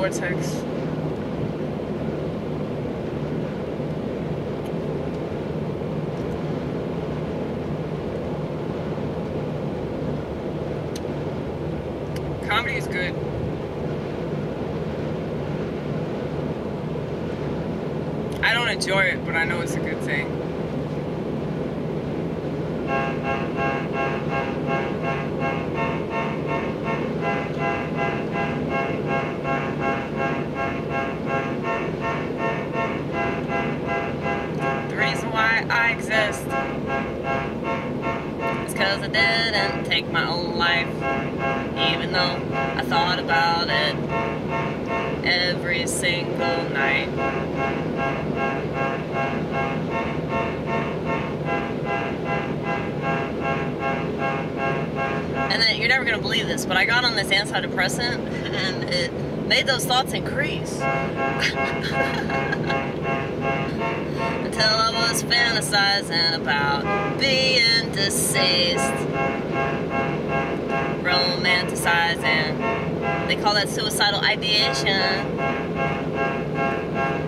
vortex. Comedy is good. I don't enjoy it, but I know it's a good thing. The reason why I exist is 'cause I didn't take my own life, even though I thought about it every single night. And then, you're never gonna believe this, but I got on this antidepressant and it made those thoughts increase. Until I was fantasizing about being deceased. Romanticizing. They call that suicidal ideation.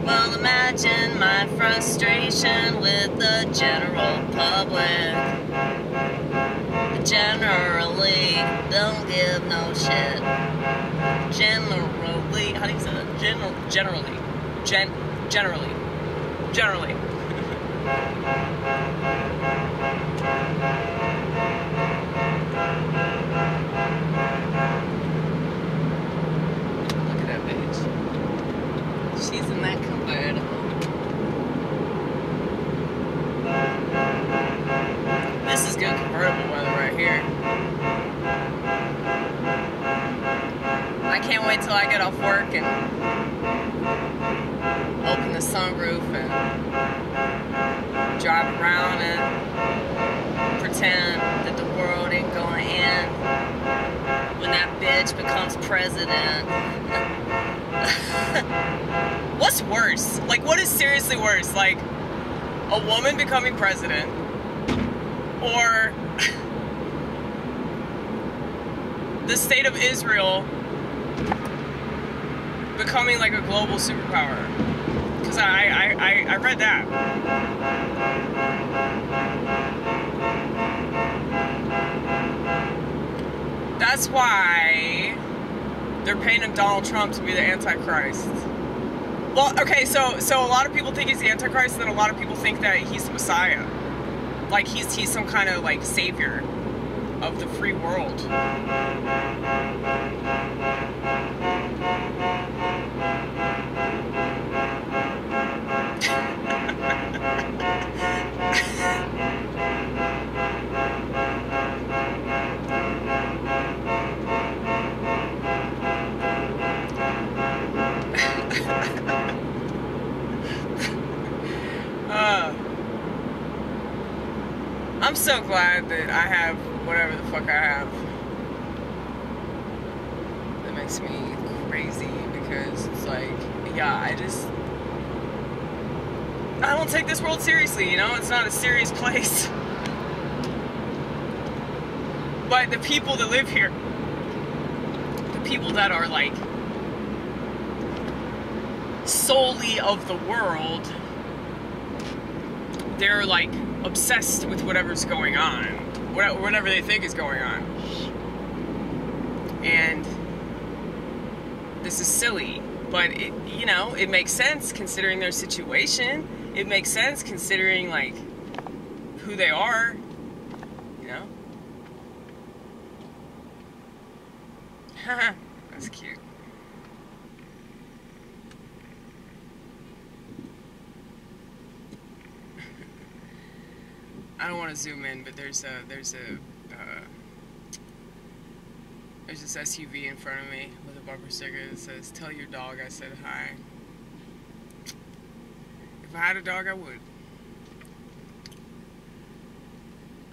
Well, imagine my frustration with the general public. Generally, don't give no shit. Generally, how do you say that? Generally. Look at that bitch. She's in that convertible. This is good convertible weather right here. I can't wait till I get off work and open the sunroof and drive around and pretend that the world ain't gonna end when that bitch becomes president. What's worse? Like, what is seriously worse? Like, a woman becoming president, or the state of Israel becoming like a global superpower? Because I read that. That's why they're painting Donald Trump to be the Antichrist. Well, okay, so a lot of people think he's the Antichrist, and then a lot of people think that he's the Messiah. Like he's some kind of like savior of the free world. I'm so glad that I have whatever the fuck I have. That makes me crazy because it's like, yeah, I don't take this world seriously, you know? It's not a serious place. But the people that live here, the people that are like solely of the world, they're like obsessed with whatever's going on, whatever they think is going on. And this is silly, but it, you know, it makes sense considering their situation. It makes sense considering like who they are, you know. Haha, that's cute. I don't want to zoom in, but there's this SUV in front of me with a bumper sticker that says, "Tell your dog I said hi." If I had a dog, I would.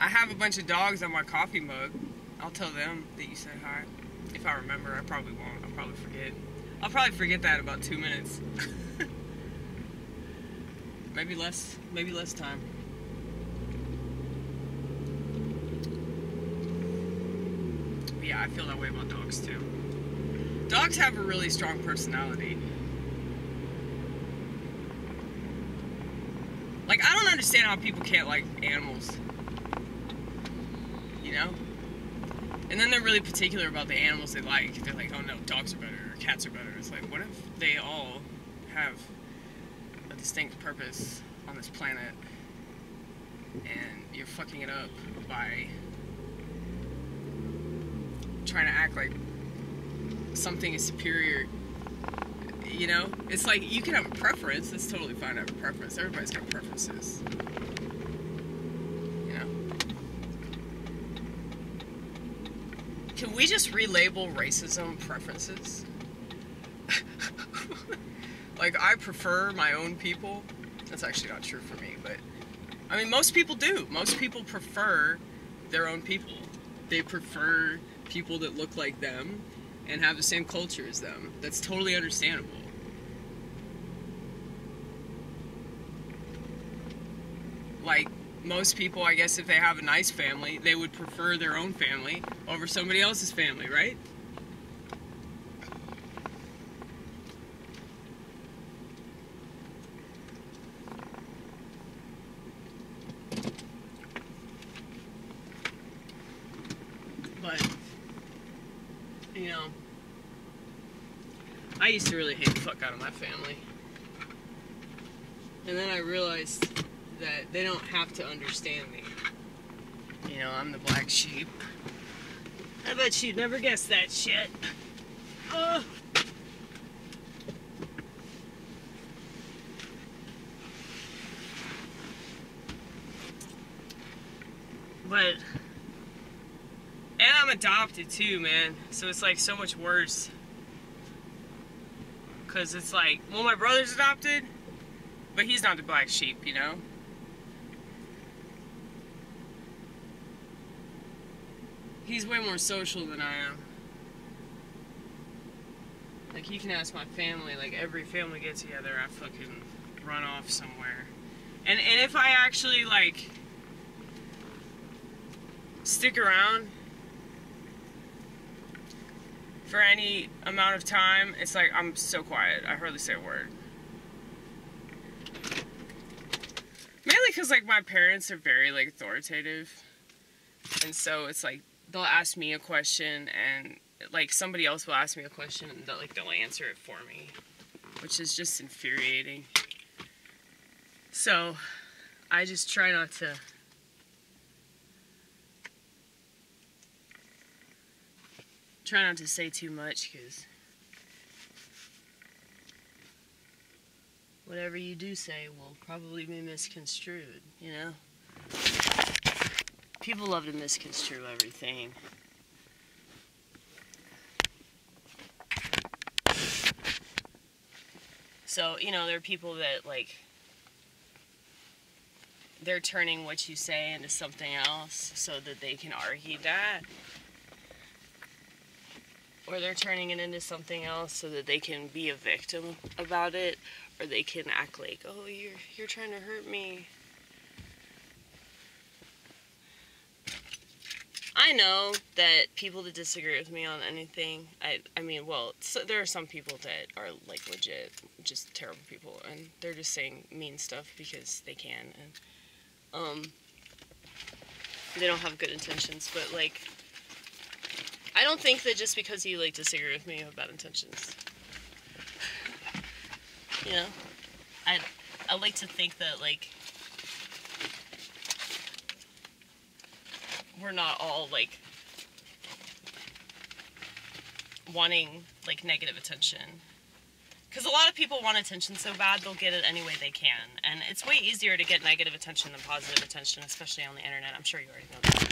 I have a bunch of dogs on my coffee mug. I'll tell them that you said hi. If I remember, I probably won't. I'll probably forget. I'll probably forget that in about 2 minutes. Maybe less time. Yeah, I feel that way about dogs too. Dogs have a really strong personality. Like, I don't understand how people can't like animals. You know? And then they're really particular about the animals they like. They're like, oh no, dogs are better, or cats are better. It's like, what if they all have a distinct purpose on this planet, and you're fucking it up by trying to act like something is superior? You know? It's like, you can have a preference. It's totally fine to have a preference. Everybody's got preferences. You know? Can we just relabel racism preferences? Like, I prefer my own people. That's actually not true for me, but I mean, most people do. Most people prefer their own people. They prefer people that look like them and have the same culture as them. That's totally understandable. Like, most people, I guess, if they have a nice family, they would prefer their own family over somebody else's family, right? But, you know, I used to really hate the fuck out of my family. And then I realized that they don't have to understand me. You know, I'm the black sheep. I bet you'd never guess that shit. But, and I'm adopted too, man. So it's like so much worse. Cause it's like, well, my brother's adopted, but he's not the black sheep, you know? He's way more social than I am. Like, you can ask my family, like, every family get together, I fucking run off somewhere. And if I actually, like, stick around for any amount of time, it's like, I'm so quiet. I hardly say a word. Mainly because, like, my parents are very, like, authoritative. And so it's like, they'll ask me a question, and like somebody else will ask me a question, and they'll answer it for me, which is just infuriating. So I just try not to say too much, because whatever you do say will probably be misconstrued, you know? People love to misconstrue everything. So, you know, there are people that, like, they're turning what you say into something else so that they can argue that. Or they're turning it into something else so that they can be a victim about it. Or they can act like, oh, you're trying to hurt me. I know that people that disagree with me on anything, I mean, well, so there are some people that are, like, legit, just terrible people, and they're just saying mean stuff because they can, and, they don't have good intentions, but, like, I don't think that just because you, like, disagree with me, you have bad intentions. You know? I like to think that, like, we're not all, like, wanting, like, negative attention. Because a lot of people want attention so bad, they'll get it any way they can. And it's way easier to get negative attention than positive attention, especially on the internet. I'm sure you already know that.